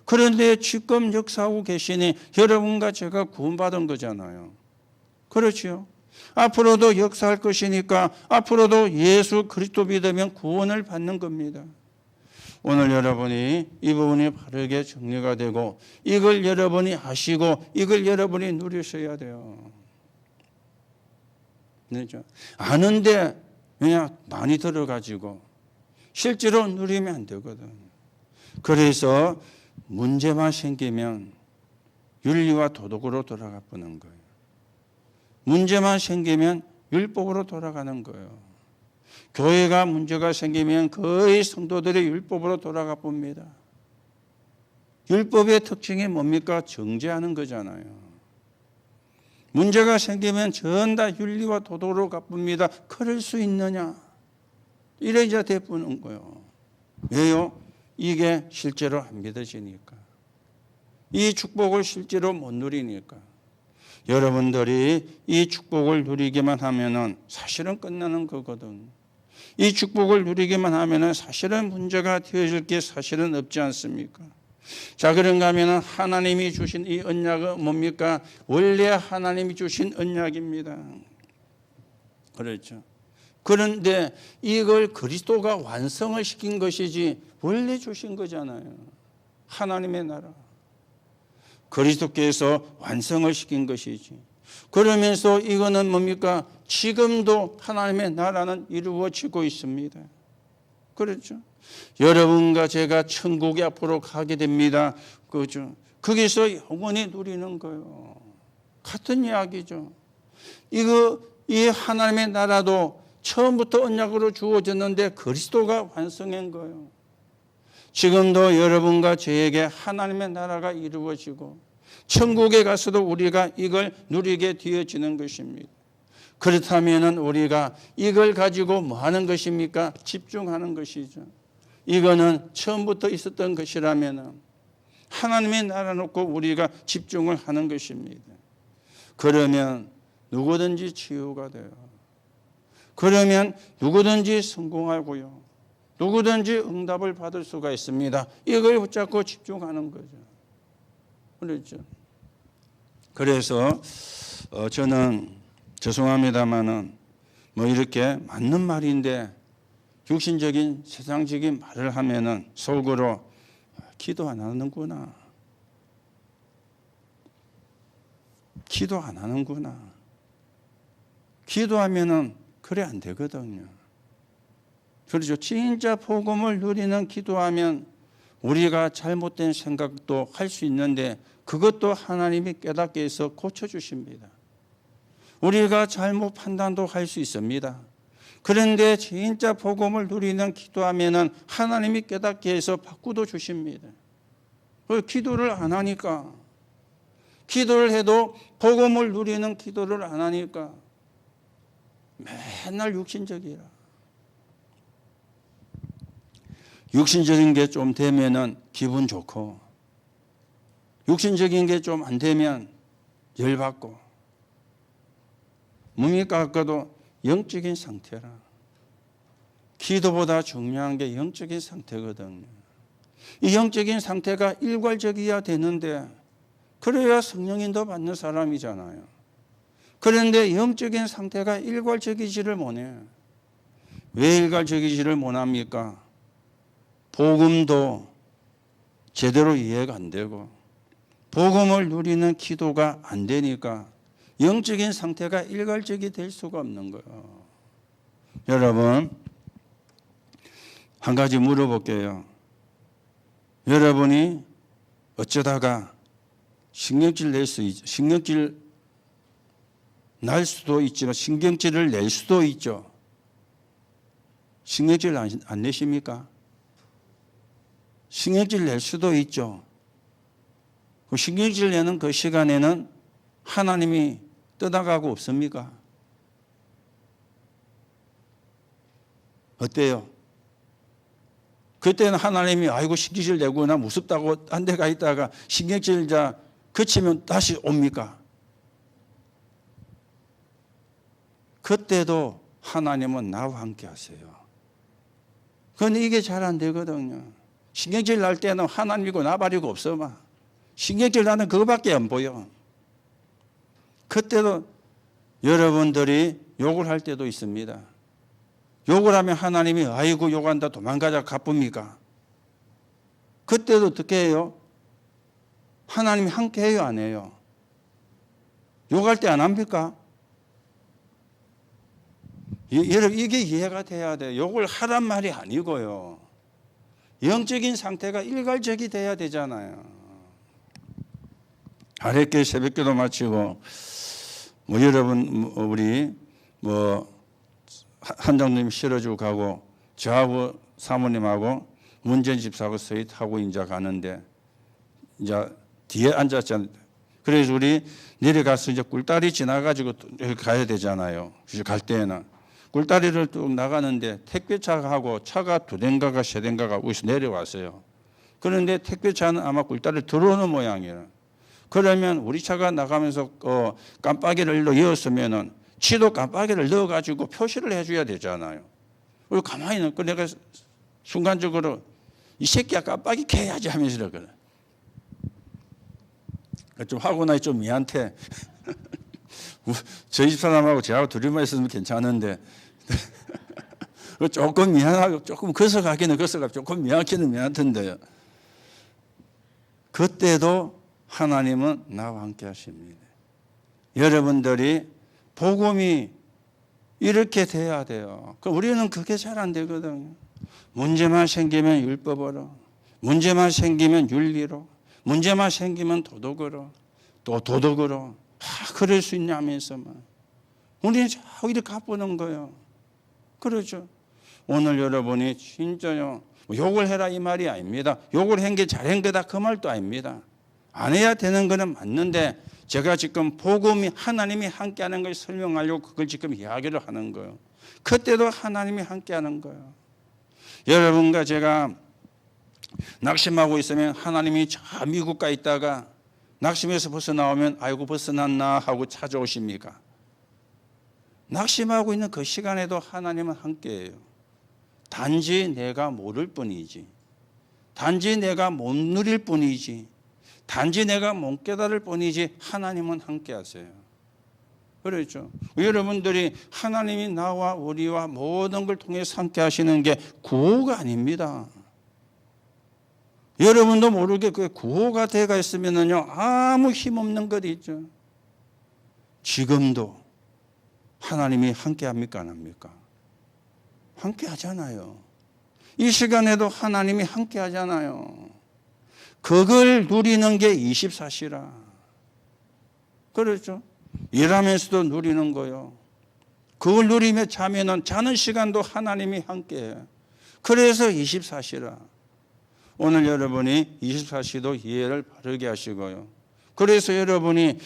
그런데 지금 역사하고 계시니 여러분과 제가 구원받은 거잖아요. 그렇지요? 앞으로도 역사할 것이니까 앞으로도 예수 그리스도 믿으면 구원을 받는 겁니다. 오늘 여러분이 이 부분이 바르게 정리가 되고 이걸 여러분이 아시고 이걸 여러분이 누리셔야 돼요. 그렇죠? 아는데 그냥 많이 들어가지고 실제로 누리면 안 되거든. 그래서 문제만 생기면 윤리와 도덕으로 돌아가 보는 거예요. 문제만 생기면 율법으로 돌아가는 거예요. 교회가 문제가 생기면 거의 성도들이 율법으로 돌아가 봅니다. 율법의 특징이 뭡니까? 정죄하는 거잖아요. 문제가 생기면 전 다 윤리와 도덕으로 가봅니다. 그럴 수 있느냐? 이래야 되는 거예요. 왜요? 이게 실제로 안 믿어지니까. 이 축복을 실제로 못 누리니까. 여러분들이 이 축복을 누리기만 하면은 사실은 끝나는 거거든. 이 축복을 누리기만 하면은 사실은 문제가 되어질 게 사실은 없지 않습니까? 자, 그런가 하면은 하나님이 주신 이 언약은 뭡니까? 원래 하나님이 주신 언약입니다. 그렇죠. 그런데 이걸 그리스도가 완성을 시킨 것이지 원래 주신 거잖아요. 하나님의 나라. 그리스도께서 완성을 시킨 것이지. 그러면서 이거는 뭡니까? 지금도 하나님의 나라는 이루어지고 있습니다. 그렇죠? 여러분과 제가 천국에 앞으로 가게 됩니다. 그죠? 거기서 영원히 누리는 거예요. 같은 이야기죠. 이 하나님의 나라도 처음부터 언약으로 주어졌는데 그리스도가 완성한 거예요. 지금도 여러분과 저에게 하나님의 나라가 이루어지고 천국에 가서도 우리가 이걸 누리게 되어지는 것입니다. 그렇다면 우리가 이걸 가지고 뭐 하는 것입니까? 집중하는 것이죠. 이거는 처음부터 있었던 것이라면 하나님의 나라 놓고 우리가 집중을 하는 것입니다. 그러면 누구든지 치유가 돼요. 그러면 누구든지 성공하고요. 누구든지 응답을 받을 수가 있습니다. 이걸 붙잡고 집중하는 거죠. 그렇죠. 그래서 저는 죄송합니다만은 뭐 이렇게 맞는 말인데 육신적인 세상적인 말을 하면은 속으로 기도 안 하는구나. 기도 안 하는구나. 기도하면은 그래 안 되거든요. 그렇죠. 진짜 복음을 누리는 기도하면 우리가 잘못된 생각도 할 수 있는데 그것도 하나님이 깨닫게 해서 고쳐주십니다. 우리가 잘못 판단도 할 수 있습니다. 그런데 진짜 복음을 누리는 기도하면은 하나님이 깨닫게 해서 바꾸도 주십니다. 기도를 안 하니까, 기도를 해도 복음을 누리는 기도를 안 하니까 맨날 육신적이라. 육신적인 게 좀 되면은 기분 좋고, 육신적인 게 좀 안 되면 열받고, 뭡니까? 아까도 영적인 상태라. 기도보다 중요한 게 영적인 상태거든요. 이 영적인 상태가 일괄적이어야 되는데, 그래야 성령인도 받는 사람이잖아요. 그런데 영적인 상태가 일괄적이지를 못해. 왜 일괄적이지를 못합니까? 복음도 제대로 이해가 안 되고 복음을 누리는 기도가 안 되니까 영적인 상태가 일괄적이 될 수가 없는 거예요. 여러분, 한 가지 물어볼게요. 여러분이 어쩌다가 신경질 날 수도 있지만 신경질을 낼 수도 있죠. 신경질 안 내십니까? 신경질 낼 수도 있죠. 그 신경질 내는 그 시간에는 하나님이 떠나가고 없습니까? 어때요? 그때는 하나님이 아이고 신경질 내구나 무섭다고 한 데가 있다가 신경질 그치면 다시 옵니까? 그때도 하나님은 나와 함께 하세요. 그런데 이게 잘 안 되거든요. 신경질 날 때는 하나님이고 나발이고 없어 막. 신경질 나는 그거밖에 안 보여. 그때도 여러분들이 욕을 할 때도 있습니다. 욕을 하면 하나님이 아이고 욕한다 도망가자 가쁩니까? 그때도 어떻게 해요? 하나님이 함께 해요 안 해요? 욕할 때 안 합니까? 여러분 이게 이해가 돼야 돼요. 욕을 하란 말이 아니고요. 영적인 상태가 일괄적이 돼야 되잖아요. 아랫게 새벽기도 마치고 여러분 우리 한장님 실어주고 가고 저하고 사모님하고 문전 집사하고 서희 타고 이제 가는데 이제 뒤에 앉았잖아요. 그래서 우리 내려가서 이제 꿀다리 지나가지고 가야 되잖아요. 그래서 갈 때에는 꿀다리를 쭉 나가는데 택배차하고 차가 2대인가가 3대인가가 여기서 내려왔어요. 그런데 택배차는 아마 꿀다리를 들어오는 모양이에요. 그러면 우리 차가 나가면서 깜빡이를 넣었으면은 지도 깜빡이를 넣어가지고 표시를 해줘야 되잖아요. 그리고 가만히 있는 거 내가 순간적으로 이 새끼야 깜빡이 켜야지 하면서 그래. 좀 하고 나니 좀 미안해. 저희 집사람하고 저하고 둘이만 있으면 괜찮은데 조금 미안하고 조금 거서가기는 거서가 조금 미안하기는 미안한데요. 그때도 하나님은 나와 함께 하십니다. 여러분들이 복음이 이렇게 돼야 돼요. 우리는 그게 잘 안 되거든요. 문제만 생기면 율법으로, 문제만 생기면 윤리로, 문제만 생기면 도덕으로, 또 도덕으로. 그럴 수 있냐면서만. 우리는 자꾸 이렇게 가보는 거예요. 그렇죠. 오늘 여러분이 진짜요. 욕을 해라 이 말이 아닙니다. 욕을 한 게 잘한 거다 그 말도 아닙니다. 안 해야 되는 거는 맞는데 제가 지금 복음이 하나님이 함께하는 걸 설명하려고 그걸 지금 이야기를 하는 거예요. 그때도 하나님이 함께하는 거예요. 여러분과 제가 낙심하고 있으면 하나님이 저 미국 가 있다가 낙심에서 벗어나오면 아이고 벗어났나 하고 찾아오십니까? 낙심하고 있는 그 시간에도 하나님은 함께해요. 단지 내가 모를 뿐이지, 단지 내가 못 누릴 뿐이지, 단지 내가 못 깨달을 뿐이지 하나님은 함께하세요. 그렇죠. 여러분들이 하나님이 나와 우리와 모든 걸 통해서 함께하시는 게 구호가 아닙니다. 여러분도 모르게 그 구호가 돼가 있으면요 아무 힘없는 것 있죠. 지금도 하나님이 함께합니까 안 합니까? 함께하잖아요. 이 시간에도 하나님이 함께하잖아요. 그걸 누리는 게 24시라. 그렇죠. 일하면서도 누리는 거요. 그걸 누리며 자면은 자는 시간도 하나님이 함께해요. 그래서 24시라. 오늘 여러분이 24시도 이해를 바르게 하시고요. 그래서 여러분이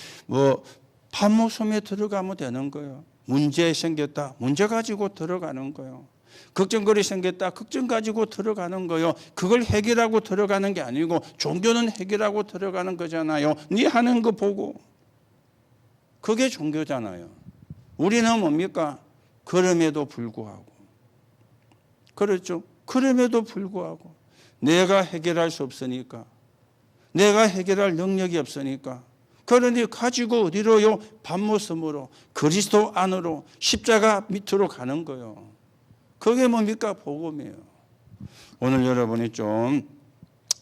판모섬에 들어가면 되는 거예요. 문제 생겼다. 문제 가지고 들어가는 거예요. 걱정거리 생겼다. 걱정 가지고 들어가는 거예요. 그걸 해결하고 들어가는 게 아니고 종교는 해결하고 들어가는 거잖아요. 네 하는 거 보고. 그게 종교잖아요. 우리는 뭡니까? 그럼에도 불구하고. 그렇죠? 그럼에도 불구하고. 내가 해결할 수 없으니까. 내가 해결할 능력이 없으니까. 그러니 가지고 어디로요? 밤모섬으로, 그리스도 안으로, 십자가 밑으로 가는 거예요. 그게 뭡니까? 복음이에요. 오늘 여러분이 좀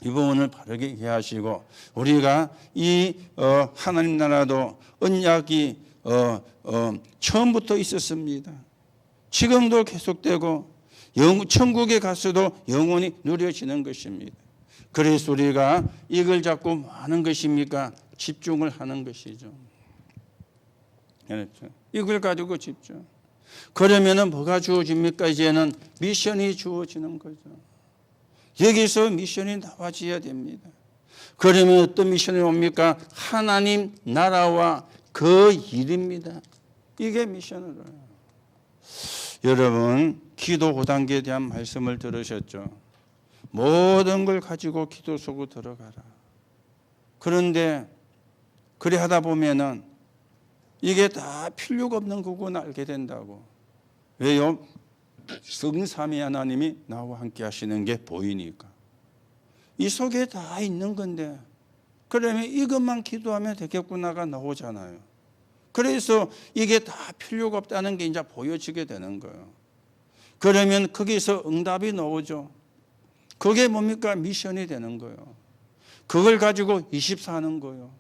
이 부분을 바르게 이해하시고 우리가 이 하나님 나라도 언약이 처음부터 있었습니다. 지금도 계속되고 천국에 가서도 영원히 누려지는 것입니다. 그래서 우리가 이걸 잡고 뭐 하는 것입니까? 집중을 하는 것이죠. 그렇죠. 이걸 가지고 집중. 그러면은 뭐가 주어집니까? 이제는 미션이 주어지는 거죠. 여기서 미션이 나와져야 됩니다. 그러면 어떤 미션이 옵니까? 하나님 나라와 그 일입니다. 이게 미션으로요. 여러분 기도 5단계에 대한 말씀을 들으셨죠? 모든 걸 가지고 기도 속으로 들어가라. 그런데 그래 하다 보면은 이게 다 필요가 없는 거구나 알게 된다고. 왜요? 성삼위 하나님이 나와 함께 하시는 게 보이니까. 이 속에 다 있는 건데 그러면 이것만 기도하면 되겠구나가 나오잖아요. 그래서 이게 다 필요가 없다는 게 이제 보여지게 되는 거예요. 그러면 거기서 응답이 나오죠. 그게 뭡니까? 미션이 되는 거예요. 그걸 가지고 24 하는 거예요.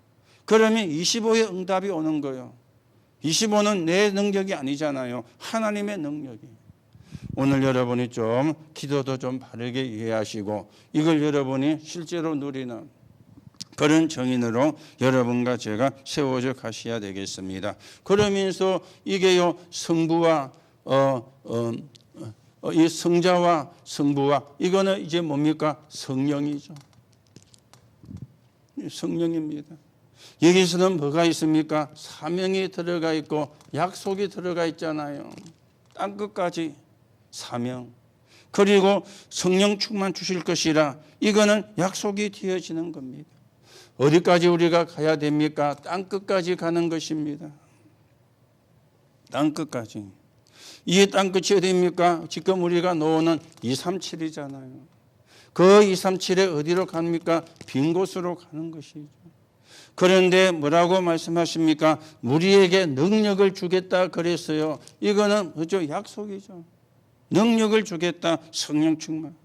그러면 25의 응답이 오는 거예요. 25는 내 능력이 아니잖아요. 하나님의 능력이. 오늘 여러분이 좀 기도도 좀 바르게 이해하시고 이걸 여러분이 실제로 누리는 그런 정인으로 여러분과 제가 세워져 가셔야 되겠습니다. 그러면서 이게요 성부와 이 성자와 성부와 이거는 이제 뭡니까? 성령이죠. 성령입니다. 여기서는 뭐가 있습니까? 사명이 들어가 있고 약속이 들어가 있잖아요. 땅 끝까지 사명. 그리고 성령 충만 주실 것이라 이거는 약속이 되어지는 겁니다. 어디까지 우리가 가야 됩니까? 땅 끝까지 가는 것입니다. 땅 끝까지. 이 땅 끝이 어디입니까? 지금 우리가 놓는 237이잖아요. 그 237에 어디로 갑니까? 빈 곳으로 가는 것이죠. 그런데 뭐라고 말씀하십니까? 우리에게 능력을 주겠다 그랬어요. 이거는 뭐죠? 약속이죠. 능력을 주겠다. 성령 충만.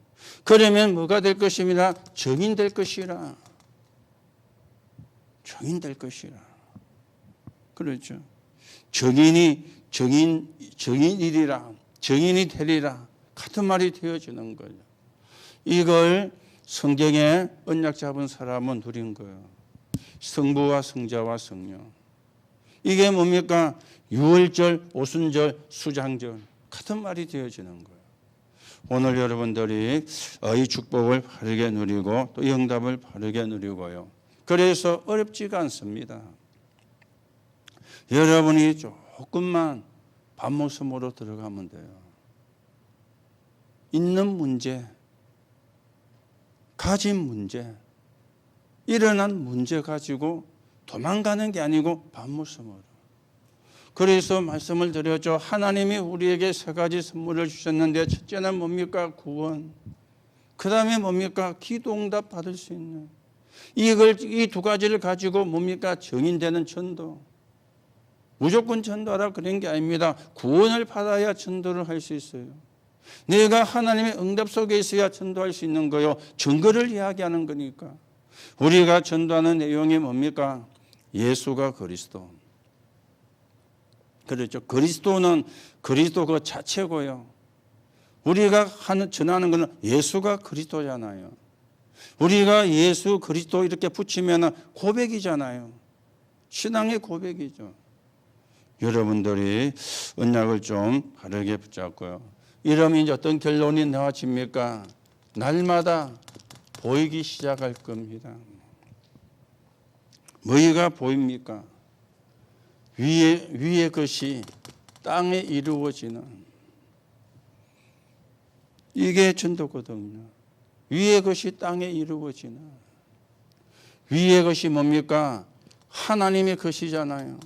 그러면 뭐가 될 것입니다. 정인 될 것이라. 정인 될 것이라. 그렇죠. 정인이리라. 정인이 되리라. 같은 말이 되어지는 거예요. 이걸 성경에 언약 잡은 사람은 누린 거예요. 성부와 성자와 성령. 이게 뭡니까? 유월절, 오순절, 수장절. 같은 말이 되어지는 거예요. 오늘 여러분들이 이 축복을 바르게 누리고 또 이 응답을 바르게 누리고요. 그래서 어렵지가 않습니다. 여러분이 조금만 밤모섬으로 들어가면 돼요. 있는 문제, 가진 문제, 일어난 문제 가지고 도망가는 게 아니고 밤모섬으로. 그래서 말씀을 드렸죠. 하나님이 우리에게 세 가지 선물을 주셨는데 첫째는 뭡니까? 구원. 그 다음에 뭡니까? 기도 응답 받을 수 있는. 이 두 가지를 가지고 뭡니까? 정인되는 전도. 무조건 전도하라 그런 게 아닙니다. 구원을 받아야 전도를 할 수 있어요. 내가 하나님의 응답 속에 있어야 전도할 수 있는 거요. 증거를 이야기하는 거니까. 우리가 전도하는 내용이 뭡니까? 예수가 그리스도. 그렇죠. 그리스도는 그리스도 그 자체고요. 우리가 전하는 것은 예수가 그리스도잖아요. 우리가 예수 그리스도 이렇게 붙이면 고백이잖아요. 신앙의 고백이죠. 여러분들이 언약을 좀 바르게 붙잡고요. 이러면 이제 어떤 결론이 나와집니까? 날마다 보이기 시작할 겁니다. 뭐가 보입니까? 위의 것이 땅에 이루어지는 이게 전도거든요. 위의 것이 땅에 이루어지는 위의 것이 뭡니까? 하나님의 것이잖아요.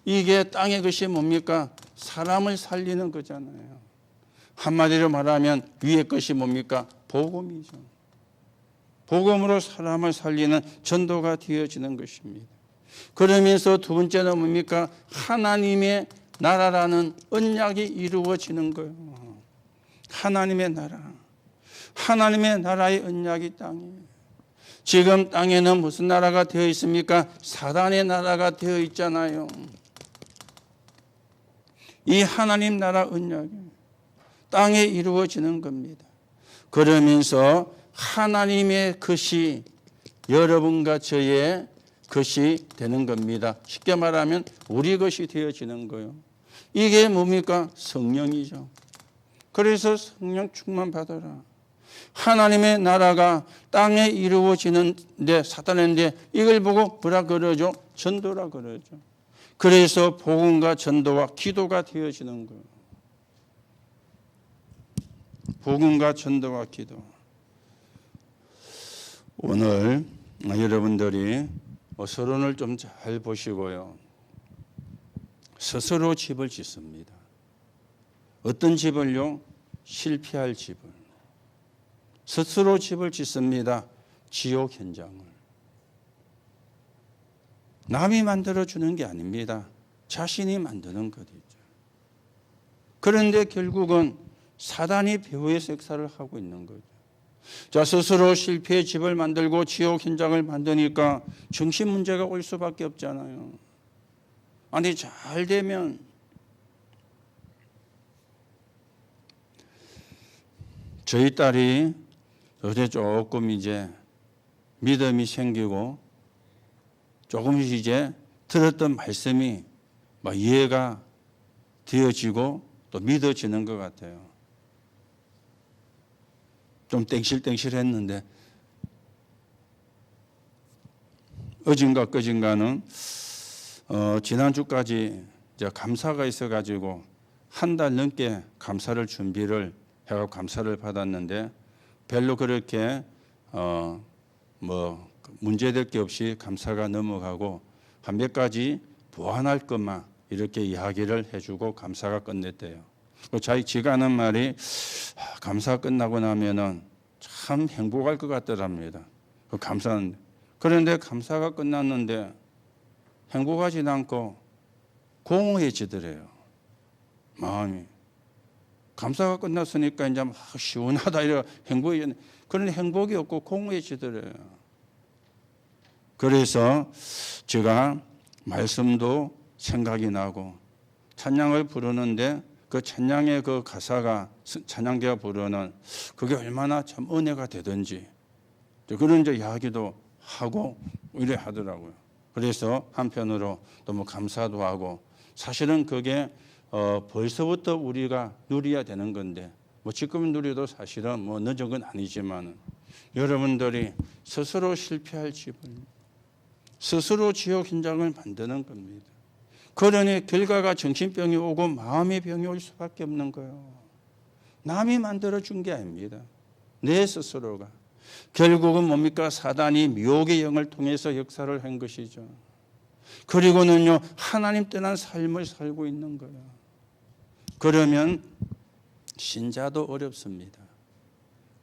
이게 땅의 것이 뭡니까? 사람을 살리는 거잖아요. 한마디로 말하면 위의 것이 뭡니까? 복음이죠. 복음으로 사람을 살리는 전도가 되어지는 것입니다. 그러면서 두 번째는 뭡니까? 하나님의 나라라는 언약이 이루어지는 거예요. 하나님의 나라. 하나님의 나라의 언약이 땅에. 지금 땅에는 무슨 나라가 되어 있습니까? 사단의 나라가 되어 있잖아요. 이 하나님 나라 언약이 땅에 이루어지는 겁니다. 그러면서 하나님의 것이 여러분과 저의 것이 되는 겁니다. 쉽게 말하면 우리 것이 되어지는 거예요. 이게 뭡니까? 성령이죠. 그래서 성령 충만 받아라. 하나님의 나라가 땅에 이루어지는데 사단인데 이걸 보고 뭐라 그러죠? 전도라 그러죠. 그래서 복음과 전도와 기도가 되어지는 거예요. 복음과 전도와 기도. 오늘 여러분들이 서론을 좀 잘 보시고요. 스스로 집을 짓습니다. 어떤 집을요? 실패할 집을. 스스로 집을 짓습니다. 지옥 현장을. 남이 만들어주는 게 아닙니다. 자신이 만드는 것이죠. 그런데 결국은 사단이 배후에서 역사를 하고 있는 거죠. 자, 스스로 실패의 집을 만들고 지옥 현장을 만드니까 정신 문제가 올 수밖에 없잖아요. 아니, 잘 되면 저희 딸이 요새 조금 이제 믿음이 생기고 조금씩 이제 들었던 말씀이 막 이해가 되어지고 또 믿어지는 것 같아요. 좀 땡실땡실했는데 어딘가 그진가는 지난주까지 이제 감사가 있어가지고 한 달 넘게 감사를 준비를 해서 감사를 받았는데 별로 그렇게 뭐 문제될 게 없이 감사가 넘어가고 한 몇 가지 보완할 것만 이렇게 이야기를 해주고 감사가 끝냈대요. 지가 하는 말이 감사 끝나고 나면은 참 행복할 것 같더랍니다. 감사는. 그런데 감사가 끝났는데 행복하지 않고 공허해지더래요. 마음이. 감사가 끝났으니까 이제 막 시원하다 이래 행복이. 그런 행복이 없고 공허해지더래요. 그래서 제가 말씀도 생각이 나고 찬양을 부르는데 그 찬양의 그 가사가 찬양대가 부르는 그게 얼마나 참 은혜가 되든지 그런 이제 이야기도 하고 이래 하더라고요. 그래서 한편으로 너무 감사도 하고 사실은 그게 벌써부터 우리가 누려야 되는 건데 뭐 지금 누려도 사실은 뭐 늦은 건 아니지만 여러분들이 스스로 실패할 집을 스스로 지옥 현장을 만드는 겁니다. 그러니 결과가 정신병이 오고 마음의 병이 올 수밖에 없는 거예요. 남이 만들어준 게 아닙니다. 내 스스로가. 결국은 뭡니까? 사단이 미혹의 영을 통해서 역사를 한 것이죠. 그리고는요, 하나님 떠난 삶을 살고 있는 거예요. 그러면 신자도 어렵습니다.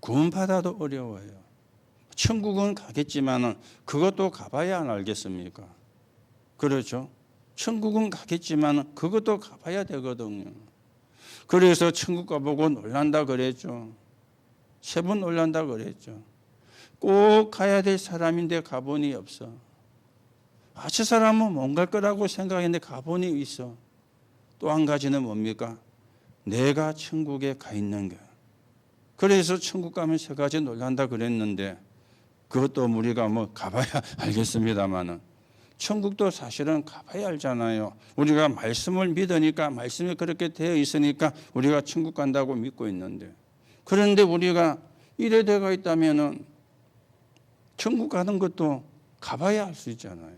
구원받아도 어려워요. 천국은 가겠지만은 그것도 가봐야 안 알겠습니까? 그렇죠? 천국은 가겠지만 그것도 가봐야 되거든요. 그래서 천국 가보고 놀란다 그랬죠. 3번 놀란다 그랬죠. 꼭 가야 될 사람인데 가본이 없어. 저 사람은 못 갈 거라고 생각했는데 가본이 있어. 또 한 가지는 뭡니까? 내가 천국에 가 있는 거야. 그래서 천국 가면 3가지 놀란다 그랬는데 그것도 우리가 뭐 가봐야 알겠습니다만은 천국도 사실은 가봐야 알잖아요. 우리가 말씀을 믿으니까 말씀이 그렇게 되어 있으니까 우리가 천국 간다고 믿고 있는데 그런데 우리가 이래 되어 있다면은 천국 가는 것도 가봐야 할 수 있잖아요.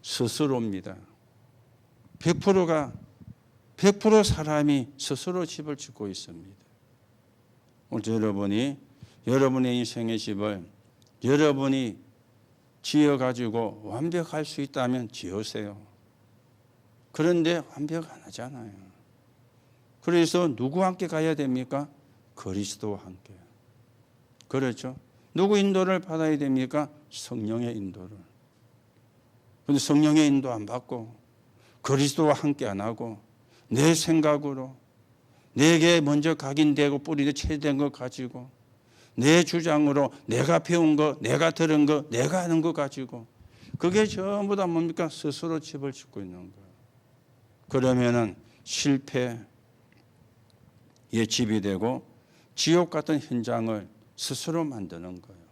스스로입니다. 100% 사람이 스스로 집을 짓고 있습니다. 오늘 여러분이 여러분의 인생의 집을 여러분이 지어가지고 완벽할 수 있다면 지으세요. 그런데 완벽 안 하잖아요. 그래서 누구와 함께 가야 됩니까? 그리스도와 함께. 그렇죠? 누구 인도를 받아야 됩니까? 성령의 인도를. 그런데 성령의 인도 안 받고 그리스도와 함께 안 하고 내 생각으로 내게 먼저 각인되고 뿌리에 채된 것 가지고 내 주장으로 내가 배운 거, 내가 들은 거, 내가 하는 거 가지고 그게 전부 다 뭡니까? 스스로 집을 짓고 있는 거예요. 그러면은 실패의 집이 되고 지옥 같은 현장을 스스로 만드는 거예요.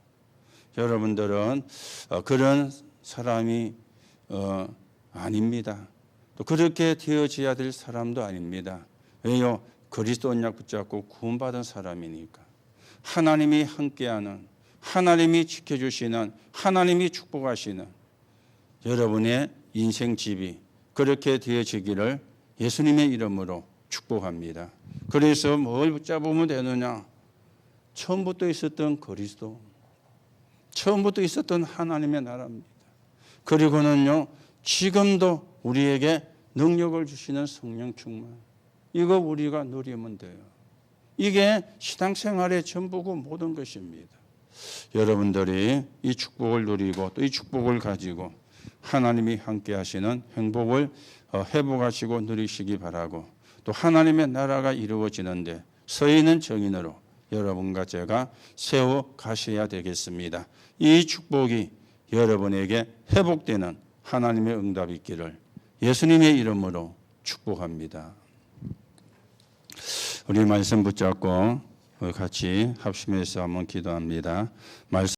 여러분들은 그런 사람이 아닙니다. 또 그렇게 되어져야 될 사람도 아닙니다. 왜요? 그리스도 언약 붙잡고 구원받은 사람이니까. 하나님이 함께하는, 하나님이 지켜주시는, 하나님이 축복하시는 여러분의 인생 집이 그렇게 되어지기를 예수님의 이름으로 축복합니다. 그래서 뭘 붙잡으면 되느냐? 처음부터 있었던 그리스도, 처음부터 있었던 하나님의 나라입니다. 그리고는요, 지금도 우리에게 능력을 주시는 성령 충만. 이거 우리가 누리면 돼요. 이게 신앙생활의 전부고 모든 것입니다. 여러분들이 이 축복을 누리고 또 이 축복을 가지고 하나님이 함께 하시는 행복을 회복하시고 누리시기 바라고, 또 하나님의 나라가 이루어지는데 서 있는 정인으로 여러분과 제가 세워 가셔야 되겠습니다. 이 축복이 여러분에게 회복되는 하나님의 응답이 있기를 예수님의 이름으로 축복합니다. 우리 말씀 붙잡고 같이 합심해서 한번 기도합니다. 말씀